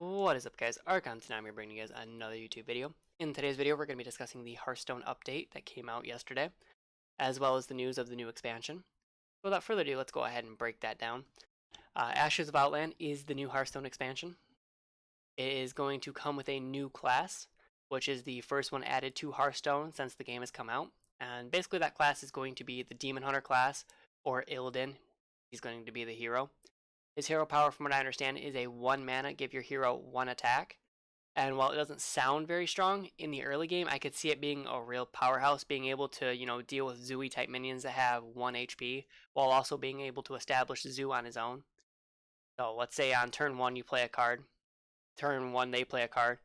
What is up, guys? Archon, and I'm here bringing you guys another YouTube video. In today's video, we're going to be discussing the Hearthstone update that came out yesterday, as well as the news of the new expansion. Without further ado, let's go ahead and break that down. Ashes of Outland is the new Hearthstone expansion. It is going to come with a new class, which is the first one added to Hearthstone since the game has come out. And basically that class is going to be the Demon Hunter class, or Illidan. He's going to be the hero. His hero power, from what I understand, is a 1 mana, give your hero 1 attack. And while it doesn't sound very strong, in the early game, I could see it being a real powerhouse, being able to, deal with Zooey type minions that have 1 HP, while also being able to establish Zoo on his own. So let's say on turn 1 you play a card, turn 1 they play a card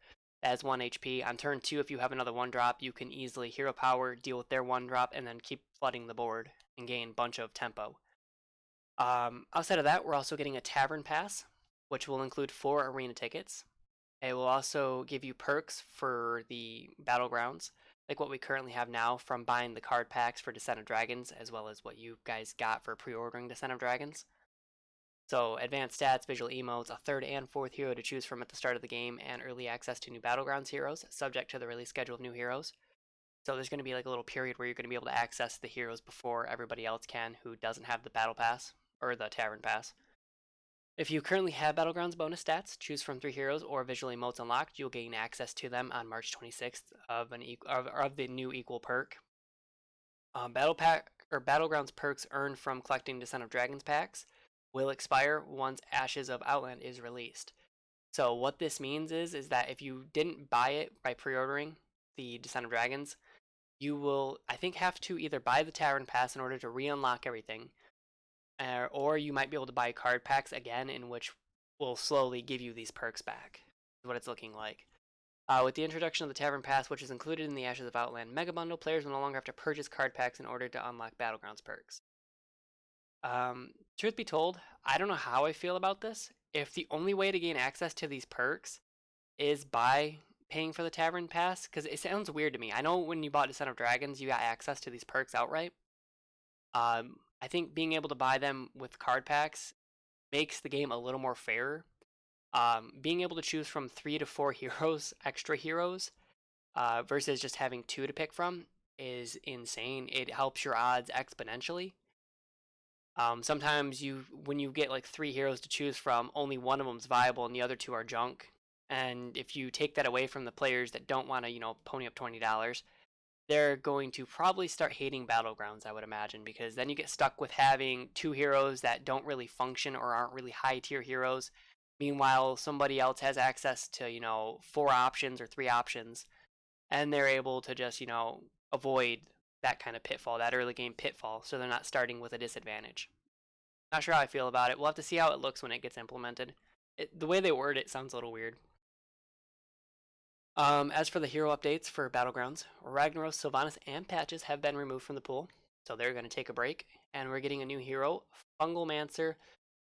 that has 1 HP. On turn 2, if you have another 1-drop, you can easily hero power, deal with their 1-drop, and then keep flooding the board and gain a bunch of tempo. Outside of that, we're also getting a Tavern Pass, which will include 4 arena tickets. It will also give you perks for the battlegrounds, like what we currently have now from buying the card packs for Descent of Dragons, as well as what you guys got for pre-ordering Descent of Dragons. So advanced stats, visual emotes, a 3rd and 4th hero to choose from at the start of the game, and early access to new battlegrounds heroes, subject to the release schedule of new heroes. So there's going to be like a little period where you're going to be able to access the heroes before everybody else can who doesn't have the battle pass or the Tavern Pass. If you currently have Battlegrounds bonus stats, choose from 3 heroes or visual emotes unlocked, you'll gain access to them on March 26th of the new equal perk. Battlegrounds perks earned from collecting Descent of Dragons packs will expire once Ashes of Outland is released. So what this means is that if you didn't buy it by pre-ordering the Descent of Dragons, you will, I think, have to either buy the Tavern Pass in order to re-unlock everything, or you might be able to buy card packs again, in which will slowly give you these perks back. Is what it's looking like. With the introduction of the Tavern Pass, which is included in the Ashes of Outland Mega Bundle, players will no longer have to purchase card packs in order to unlock Battlegrounds perks. Truth be told, I don't know how I feel about this. If the only way to gain access to these perks is by paying for the Tavern Pass, because it sounds weird to me. I know when you bought Descent of Dragons, you got access to these perks outright. I think being able to buy them with card packs makes the game a little more fair. Being able to choose from 3 to 4 heroes, extra heroes, versus just having 2 to pick from is insane. It helps your odds exponentially. Sometimes when you get like 3 heroes to choose from, only one of them's viable and the other 2 are junk. And if you take that away from the players that don't want to, pony up $20, they're going to probably start hating Battlegrounds, I would imagine, because then you get stuck with having 2 heroes that don't really function or aren't really high tier heroes. Meanwhile, somebody else has access to, 4 options or 3 options, and they're able to just, avoid that kind of pitfall, that early game pitfall, so they're not starting with a disadvantage. Not sure how I feel about it. We'll have to see how it looks when it gets implemented. The way they word it sounds a little weird. As for the hero updates for Battlegrounds, Ragnaros, Sylvanas, and Patches have been removed from the pool, so they're going to take a break, and we're getting a new hero, Fungalmancer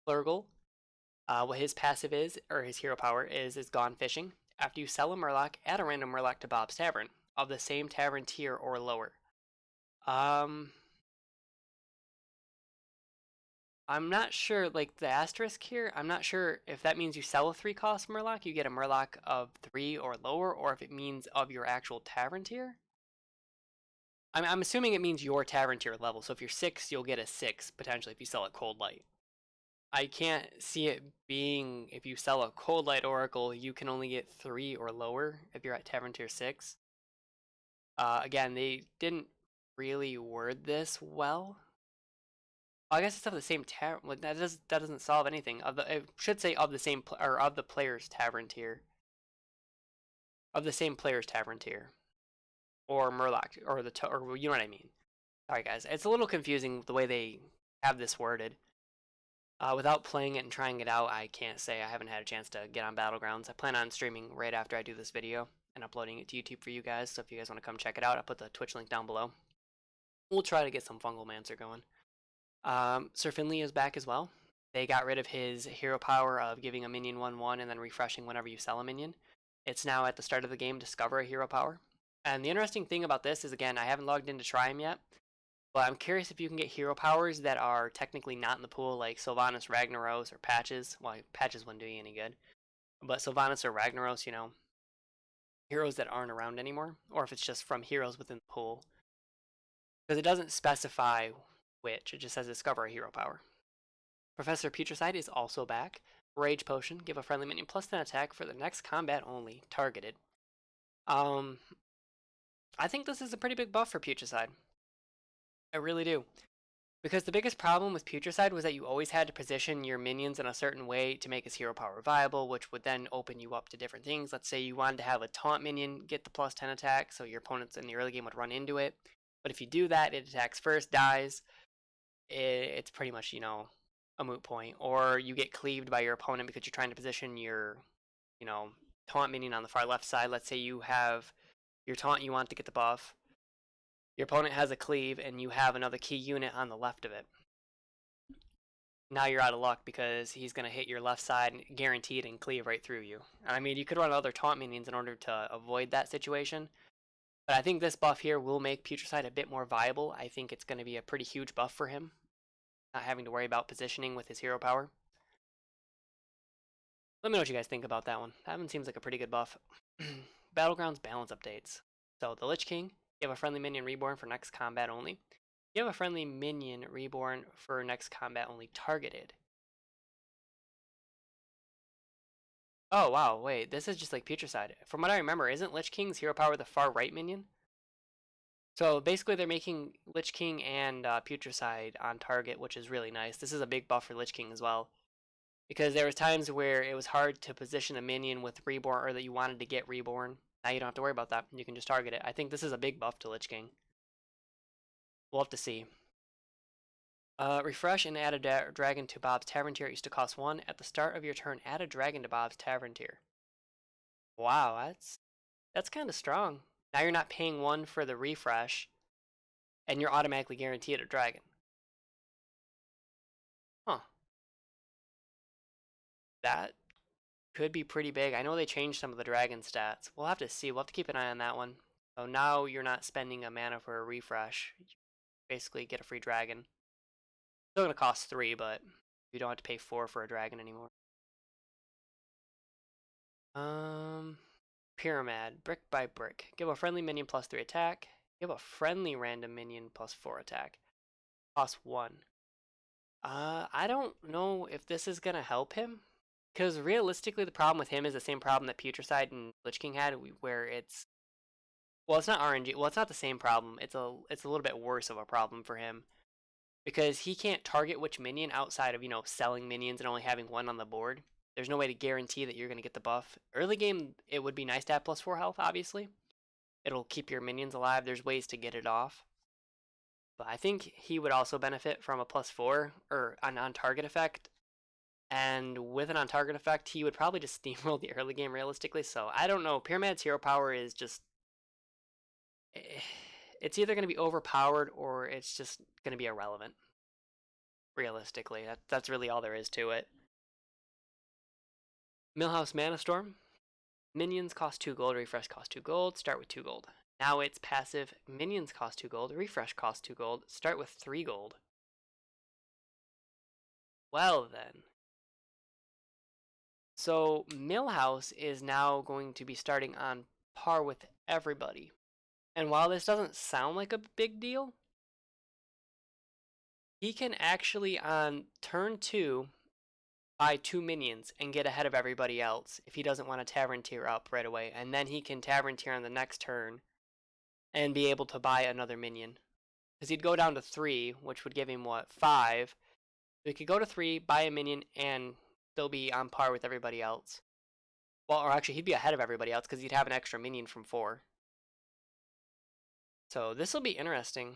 Flurgle. What his passive is, or his hero power is Gone Fishing. After you sell a Murloc, add a random Murloc to Bob's Tavern, of the same tavern tier or lower. I'm not sure, like the asterisk here, I'm not sure if that means you sell a 3-cost Murloc, you get a Murloc of 3 or lower, or if it means of your actual tavern tier. I'm assuming it means your tavern tier level, so if you're 6, you'll get a 6, potentially, if you sell it Cold Light. I can't see it being, if you sell a Cold Light Oracle, you can only get 3 or lower if you're at tavern tier 6. Again, they didn't really word this well. I guess it's of the same tavern. Like, that doesn't solve anything. It should say of the same or of the player's tavern tier. Of the same player's tavern tier, or Murloc, or or you know what I mean. Sorry guys, it's a little confusing the way they have this worded. Without playing it and trying it out, I can't say. I haven't had a chance to get on Battlegrounds. I plan on streaming right after I do this video and uploading it to YouTube for you guys. So if you guys want to come check it out, I'll put the Twitch link down below. We'll try to get some Fungalmancer going. Sir Finley is back as well. They got rid of his hero power of giving a minion 1/1 and then refreshing whenever you sell a minion. It's now at the start of the game, discover a hero power. And the interesting thing about this is, again, I haven't logged in to try him yet, but I'm curious if you can get hero powers that are technically not in the pool, like Sylvanas, Ragnaros, or Patches. Well, Patches wouldn't do you any good. But Sylvanas or Ragnaros, you know, heroes that aren't around anymore, or if it's just from heroes within the pool. Because it doesn't specify which, it just says discover a hero power. Professor Putricide is also back. Rage Potion, give a friendly minion plus 10 attack for the next combat only, targeted. I think this is a pretty big buff for Putricide. I really do. Because the biggest problem with Putricide was that you always had to position your minions in a certain way to make his hero power viable, which would then open you up to different things. Let's say you wanted to have a taunt minion get the plus 10 attack, so your opponents in the early game would run into it. But if you do that, it attacks first, dies. It's pretty much, you know, a moot point. Or you get cleaved by your opponent because you're trying to position your, you know, taunt minion on the far left side. Let's say you have your taunt you want to get the buff. Your opponent has a cleave and you have another key unit on the left of it. Now you're out of luck because he's going to hit your left side guaranteed and cleave right through you. I mean, you could run other taunt minions in order to avoid that situation. But I think this buff here will make Putricide a bit more viable. I think it's going to be a pretty huge buff for him. Not having to worry about positioning with his hero power. Let me know what you guys think about that one. That one seems like a pretty good buff. Battlegrounds balance updates. So the Lich King, you have a friendly minion reborn for next combat only. You have a friendly minion reborn for next combat only targeted. Oh wow, wait, this is just like Putricide. From what I remember, isn't Lich King's hero power the far right minion? So basically they're making Lich King and Putricide on target, which is really nice. This is a big buff for Lich King as well. Because there was times where it was hard to position a minion with reborn, or that you wanted to get reborn. Now you don't have to worry about that. You can just target it. I think this is a big buff to Lich King. We'll have to see. Refresh and add a dragon to Bob's Tavern tier. It used to cost 1. At the start of your turn, add a dragon to Bob's Tavern tier. Wow, that's kind of strong. Now you're not paying 1 for the refresh, and you're automatically guaranteed a dragon. Huh. That could be pretty big. I know they changed some of the dragon stats. We'll have to see. We'll have to keep an eye on that one. So now you're not spending a mana for a refresh. You basically get a free dragon. Still gonna cost 3, but you don't have to pay 4 for a dragon anymore. Pyramid, brick by brick. Give a friendly minion plus 3 attack. Give a friendly random minion plus 4 attack. Cost 1. I don't know if this is gonna help him. Because realistically, the problem with him is the same problem that Putricide and Lich King had, where it's... Well, it's not RNG. Well, it's not the same problem. It's a little bit worse of a problem for him. Because he can't target which minion outside of, you know, selling minions and only having 1 on the board. There's no way to guarantee that you're going to get the buff. Early game, it would be nice to have plus 4 health, obviously. It'll keep your minions alive. There's ways to get it off. But I think he would also benefit from a plus 4, or an on-target effect. And with an on-target effect, he would probably just steamroll the early game realistically. So I don't know. Pyramid's hero power is just... It's either going to be overpowered or it's just going to be irrelevant. Realistically, that's really all there is to it. Millhouse Mana Storm. Minions cost 2 gold, refresh cost 2 gold, start with 2 gold. Now it's passive, minions cost 2 gold, refresh cost 2 gold, start with 3 gold. Well then. So Millhouse is now going to be starting on par with everybody. And while this doesn't sound like a big deal, he can actually on turn 2 buy 2 minions and get ahead of everybody else if he doesn't want to Tavern tier up right away. And then he can Tavern tier on the next turn and be able to buy another minion. Because he'd go down to 3, which would give him, what, 5. So he could go to 3, buy a minion, and still be on par with everybody else. Well, or actually, he'd be ahead of everybody else because he'd have an extra minion from 4. So this will be interesting.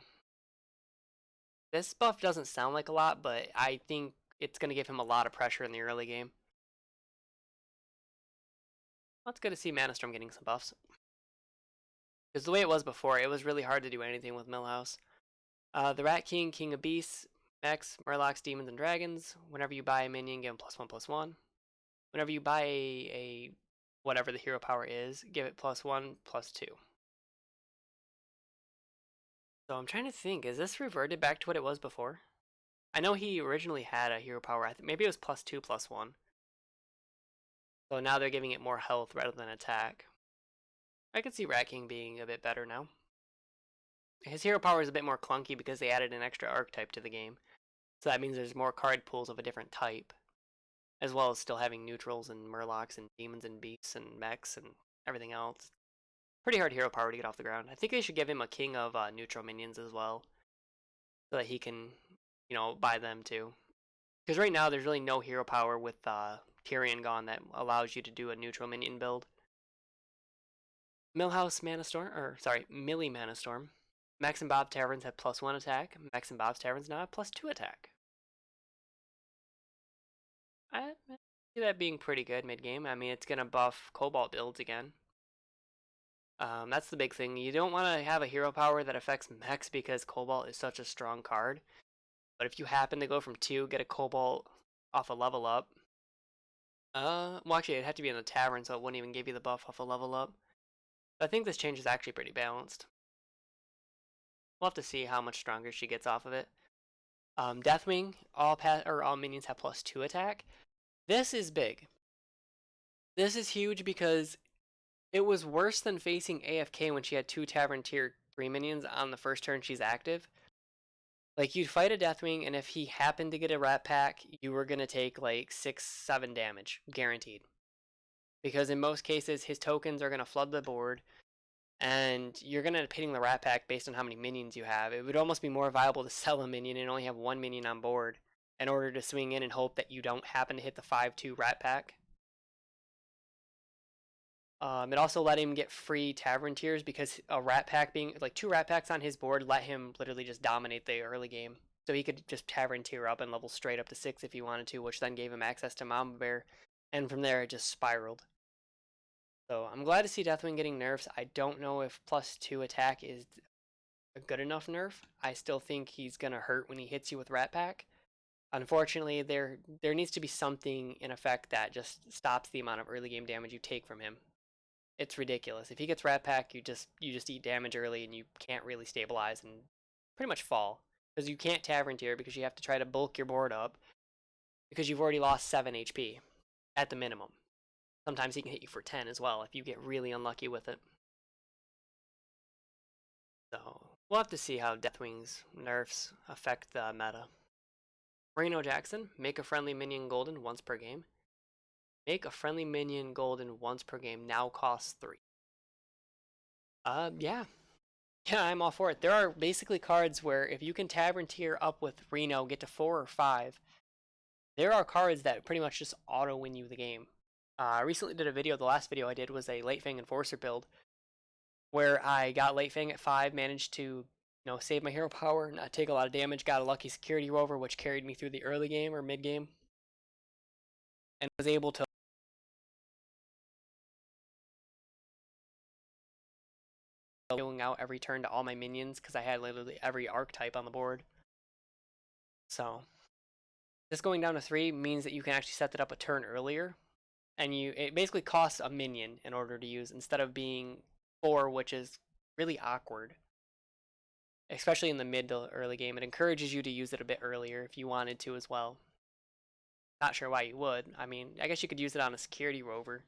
This buff doesn't sound like a lot, but I think it's going to give him a lot of pressure in the early game. Well, it's good to see Mana Storm getting some buffs. Because the way it was before, it was really hard to do anything with Millhouse. The Rat King, King of Beasts, Mechs, Murlocs, Demons, and Dragons. Whenever you buy a minion, give him +1/+1. Whenever you buy a whatever the hero power is, give it +1/+2. So I'm trying to think, is this reverted back to what it was before? I know he originally had a hero power. I think maybe it was +2/+1. So now they're giving it more health rather than attack. I could see Rat King being a bit better now. His hero power is a bit more clunky because they added an extra archetype to the game. So that means there's more card pools of a different type, as well as still having neutrals and murlocs and demons and beasts and mechs and everything else. Pretty hard hero power to get off the ground. I think they should give him a king of neutral minions as well, so that he can, buy them too. Because right now there's really no hero power with Tyrion gone that allows you to do a neutral minion build. Millhouse Mana Storm, or sorry, Millie Mana Storm. Max and Bob Taverns have +1 attack. Max and Bob's Taverns now have +2 attack. I see that being pretty good mid game. I mean, it's gonna buff Cobalt builds again. That's the big thing. You don't want to have a hero power that affects mechs because Cobalt is such a strong card. But if you happen to go from 2, get a Cobalt off a level up. Well, actually, it'd have to be in the tavern, so it wouldn't even give you the buff off a level up. But I think this change is actually pretty balanced. We'll have to see how much stronger she gets off of it. Deathwing, all minions have +2 attack. This is big. This is huge because it was worse than facing AFK when she had 2 Tavern Tier 3 minions on the first turn she's active. Like, you'd fight a Deathwing, and if he happened to get a Rat Pack, you were going to take like 6-7 damage, guaranteed. Because in most cases, his tokens are going to flood the board, and you're going to end up hitting the Rat Pack based on how many minions you have. It would almost be more viable to sell a minion and only have 1 minion on board in order to swing in and hope that you don't happen to hit the 5-2 Rat Pack. It also let him get free Tavern Tiers because a Rat Pack being, like 2 Rat Packs on his board let him literally just dominate the early game. So he could just Tavern Tier up and level straight up to 6 if he wanted to, which then gave him access to Mama Bear. And from there, it just spiraled. So I'm glad to see Deathwing getting nerfs. I don't know if +2 attack is a good enough nerf. I still think he's going to hurt when he hits you with Rat Pack. Unfortunately, there needs to be something in effect that just stops the amount of early game damage you take from him. It's ridiculous. If he gets Rat Pack, you just eat damage early and you can't really stabilize and pretty much fall. Because you can't Tavern Tier because you have to try to bulk your board up because you've already lost 7 HP at the minimum. Sometimes he can hit you for 10 as well if you get really unlucky with it. So we'll have to see how Deathwing's nerfs affect the meta. Reno Jackson, make a friendly minion golden once per game. Make a friendly minion golden once per game now costs 3. Yeah. Yeah, I'm all for it. There are basically cards where if you can Tavern Tier up with Reno, get to 4 or 5, there are cards that pretty much just auto win you the game. I recently did a video, the last video I did was a Late Fang Enforcer build, where I got Late Fang at 5, managed to save my hero power, not take a lot of damage, got a lucky security rover, which carried me through the early game or mid game, and was able to going out every turn to all my minions because I had literally every archetype on the board. So this going down to 3 means that you can actually set it up a turn earlier, and it basically costs a minion in order to use instead of being 4, which is really awkward, especially in the mid to early game. It encourages you to use it a bit earlier if you wanted to as well. Not sure why you would. I mean, I guess you could use it on a security rover.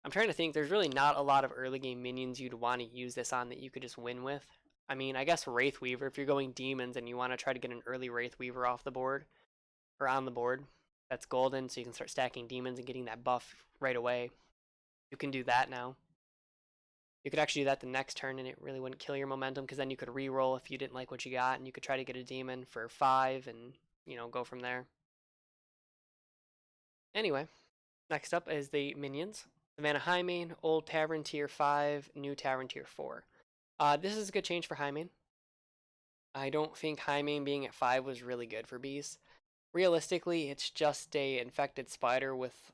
I'm trying to think, there's really not a lot of early game minions you'd want to use this on that you could just win with. I mean, I guess Wraith Weaver, if you're going demons and you want to try to get an early Wraith Weaver off the board, or on the board, that's golden, so you can start stacking demons and getting that buff right away. You can do that now. You could actually do that the next turn and it really wouldn't kill your momentum because then you could re-roll if you didn't like what you got and you could try to get a demon for 5 and, go from there. Anyway, next up is the minions. Savannah Highmane, Old Tavern Tier 5, New Tavern Tier 4. This is a good change for Highmane. I don't think Highmane being at 5 was really good for beasts. Realistically, it's just a infected spider with,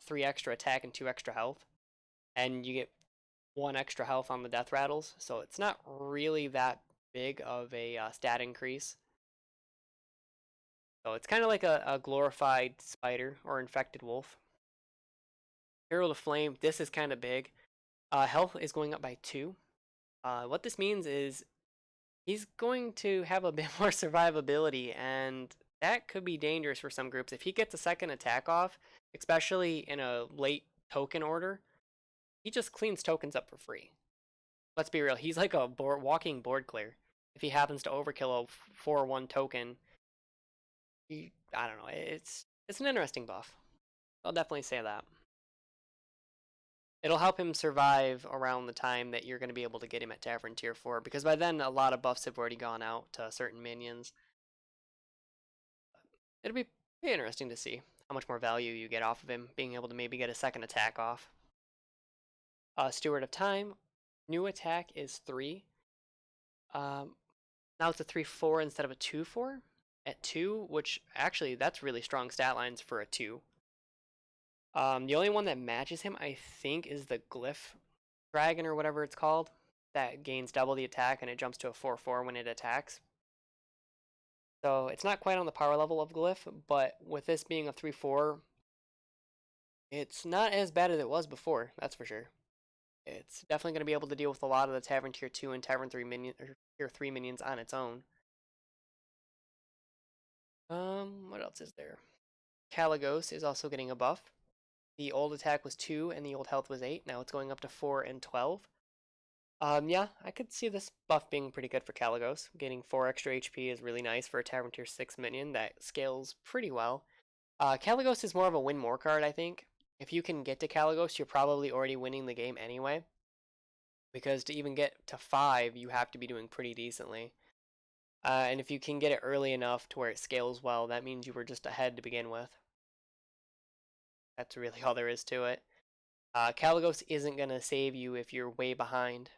3 extra attack and 2 extra health. And you get 1 extra health on the death rattles, so it's not really that big of a stat increase. So it's kind of like a glorified spider or infected wolf. Herald of Flame, this is kind of big. Health is going up by 2. What this means is he's going to have a bit more survivability, and that could be dangerous for some groups. If he gets a second attack off, especially in a late token order, he just cleans tokens up for free. Let's be real, he's like a walking board clear. If he happens to overkill a 4/1 token, I don't know, it's an interesting buff. I'll definitely say that. It'll help him survive around the time that you're going to be able to get him at Tavern Tier 4, because by then a lot of buffs have already gone out to certain minions. It'll be pretty interesting to see how much more value you get off of him, being able to maybe get a second attack off. Steward of Time, new attack is 3. Now it's a 3/4 instead of a 2/4 at 2, which actually that's really strong stat lines for a 2. The only one that matches him, I think, is the Glyph Dragon or whatever it's called. That gains double the attack and it jumps to a 4/4 when it attacks. So it's not quite on the power level of Glyph, but with this being a 3/4, it's not as bad as it was before, that's for sure. It's definitely going to be able to deal with a lot of the Tavern Tier 2 and Tavern 3 minion, or Tier 3 minions on its own. What else is there? Caligos is also getting a buff. The old attack was 2 and the old health was 8. Now it's going up to 4 and 12. Yeah, I could see this buff being pretty good for Caligos. Getting 4 extra HP is really nice for a Tavern Tier 6 minion that scales pretty well. Caligos is more of a win more card, I think. If you can get to Caligos, you're probably already winning the game anyway. Because to even get to 5, you have to be doing pretty decently. And if you can get it early enough to where it scales well, that means you were just ahead to begin with. That's really all there is to it. Caligos isn't going to save you if you're way behind.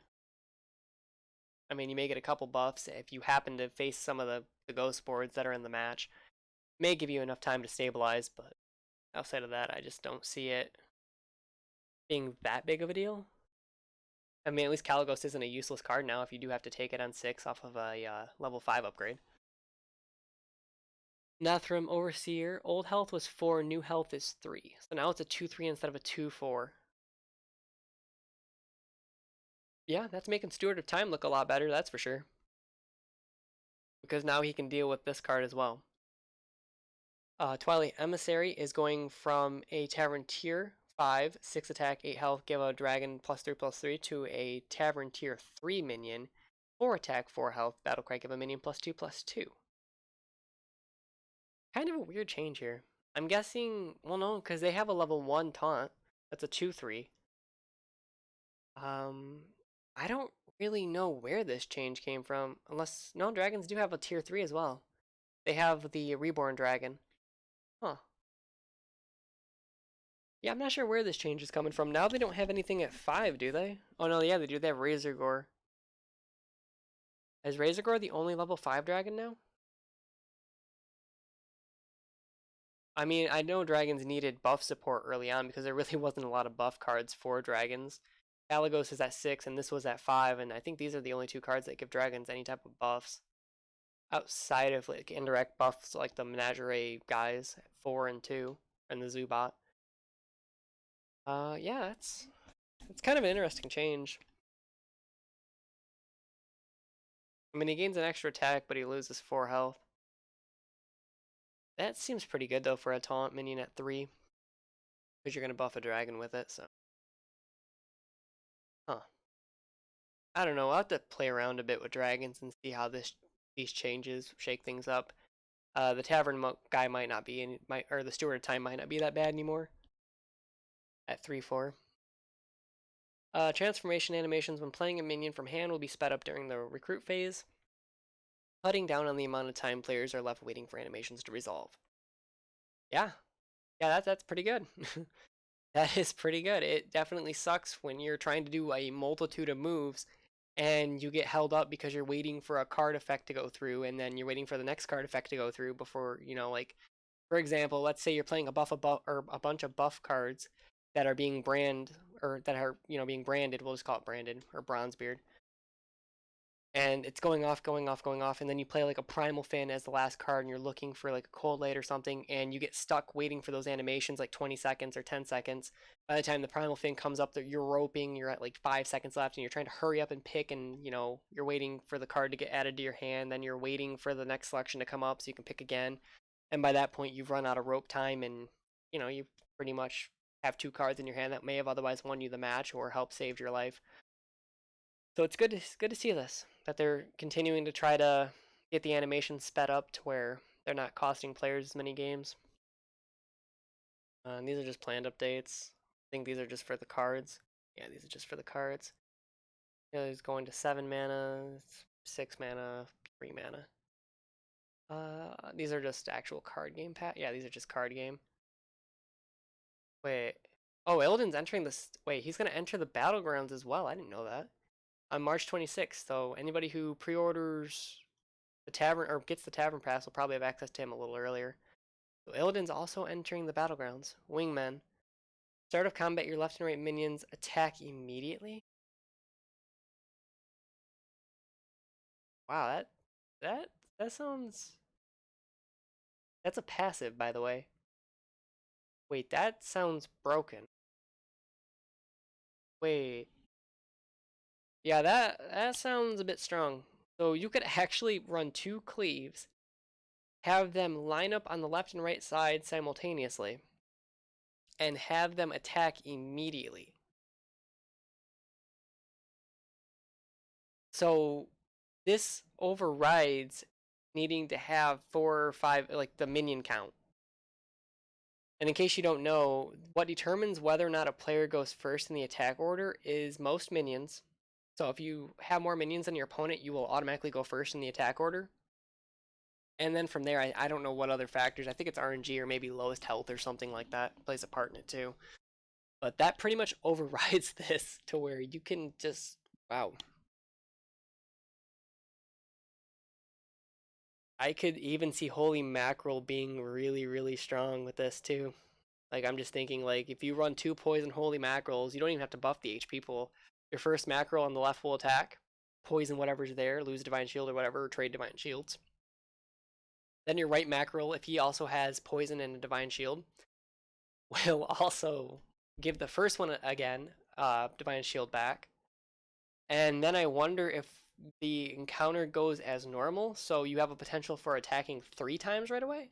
I mean, you may get a couple buffs if you happen to face some of the ghost boards that are in the match. It may give you enough time to stabilize, but outside of that, I just don't see it being that big of a deal. I mean, at least Caligos isn't a useless card now if you do have to take it on 6 off of a level 5 upgrade. Nathrim Overseer, old health was 4, new health is 3. So now it's a 2/3 instead of a 2/4. Yeah, that's making Steward of Time look a lot better, that's for sure. Because now he can deal with this card as well. Twilight Emissary is going from a Tavern Tier 5, 6 attack, 8 health, give a dragon +3/+3 to a Tavern Tier 3 minion, 4 attack, 4 health, battlecry, give a minion +2/+2. Kind of a weird change here. I'm guessing, well no, because they have a level 1 taunt. That's a 2/3. I don't really know where this change came from, unless, no, dragons do have a tier 3 as well. They have the reborn dragon. Huh. Yeah, I'm not sure where this change is coming from. Now they don't have anything at 5, do they? Oh no, yeah, they do. They have Razorgore. Is Razorgore the only level 5 dragon now? I mean, I know dragons needed buff support early on because there really wasn't a lot of buff cards for dragons. Caligos is at 6 and this was at 5, and I think these are the only 2 cards that give dragons any type of buffs. Outside of like indirect buffs like the Menagerie guys at 4 and 2, and the Zubat. Yeah, it's kind of an interesting change. I mean, he gains an extra attack, but he loses 4 health. That seems pretty good though for a taunt minion at 3. Because you're gonna buff a dragon with it, so. Huh. I don't know, I'll have to play around a bit with dragons and see how these changes shake things up. The tavern guy might not be or the Steward of Time might not be that bad anymore. At 3/4. Transformation animations when playing a minion from hand will be sped up during the recruit phase, cutting down on the amount of time players are left waiting for animations to resolve. Yeah, that's pretty good. That is pretty good. It definitely sucks when you're trying to do a multitude of moves and you get held up because you're waiting for a card effect to go through and then you're waiting for the next card effect to go through before, like, for example, let's say you're playing a bunch of buff cards that are being being branded, we'll just call it branded, or Bronzebeard. And it's going off, and then you play like a Primal Fin as the last card and you're looking for like a Cold Light or something and you get stuck waiting for those animations like 20 seconds or 10 seconds. By the time the Primal Fin comes up, you're roping, you're at like 5 seconds left and you're trying to hurry up and pick, and you're waiting for the card to get added to your hand, then you're waiting for the next selection to come up so you can pick again. And by that point, you've run out of rope time, and you pretty much have 2 cards in your hand that may have otherwise won you the match or helped save your life. So it's good to see this, that they're continuing to try to get the animation sped up to where they're not costing players as many games. And these are just planned updates. I think these are just for the cards. Yeah, these are just for the cards. Yeah, he's going to 7 mana, 6 mana, 3 mana. These are just actual card game Yeah, these are just card game. Wait. Oh, Illidan's entering this. Wait, he's gonna enter the battlegrounds as well. I didn't know that. On March 26th. So anybody who pre-orders the tavern or gets the tavern pass will probably have access to him a little earlier. So Illidan's also entering the battlegrounds. Wingmen. Start of combat, your left and right minions attack immediately. Wow, that sounds. That's a passive, by the way. Wait, that sounds broken. Wait. Yeah, that sounds a bit strong. So you could actually run 2 cleaves, have them line up on the left and right side simultaneously, and have them attack immediately. So this overrides needing to have 4 or 5, like the minion count. And in case you don't know, what determines whether or not a player goes first in the attack order is most minions. So if you have more minions than your opponent, you will automatically go first in the attack order. And then from there, I don't know what other factors. I think it's RNG or maybe lowest health or something like that plays a part in it too. But that pretty much overrides this to where you can just, wow. I could even see Holy Mackerel being really, really strong with this too. Like, I'm just thinking, like, if you run 2 poison Holy Mackerels, you don't even have to buff the HP pool. Your first Mackerel on the left will attack, poison whatever's there, lose Divine Shield or whatever, or trade Divine Shields. Then your right Mackerel, if he also has poison and a Divine Shield, will also give the first one again, Divine Shield back. And then I wonder if the encounter goes as normal, so you have a potential for attacking 3 times right away?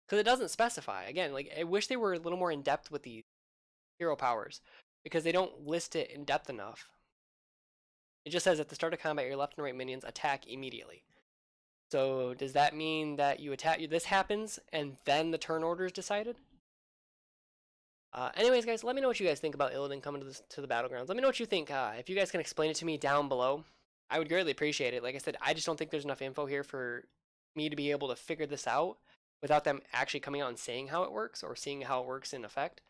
Because it doesn't specify. Again, like, I wish they were a little more in depth with the hero powers, because they don't list it in depth enough. It just says at the start of combat, your left and right minions attack immediately. So does that mean that you attack? This happens and then the turn order is decided? Anyways, guys, let me know what you guys think about Illidan coming to the battlegrounds. Let me know what you think. If you guys can explain it to me down below, I would greatly appreciate it. Like I said, I just don't think there's enough info here for me to be able to figure this out without them actually coming out and saying how it works or seeing how it works in effect.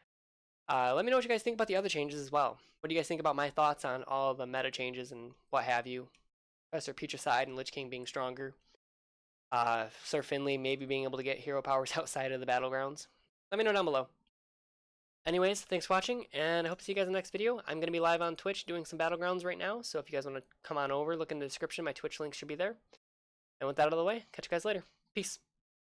Let me know what you guys think about the other changes as well. What do you guys think about my thoughts on all the meta changes and what have you? Professor Petricide and Lich King being stronger. Sir Finley maybe being able to get hero powers outside of the battlegrounds. Let me know down below. Anyways, thanks for watching, and I hope to see you guys in the next video. I'm going to be live on Twitch doing some battlegrounds right now, so if you guys want to come on over, look in the description. My Twitch link should be there. And with that out of the way, catch you guys later. Peace.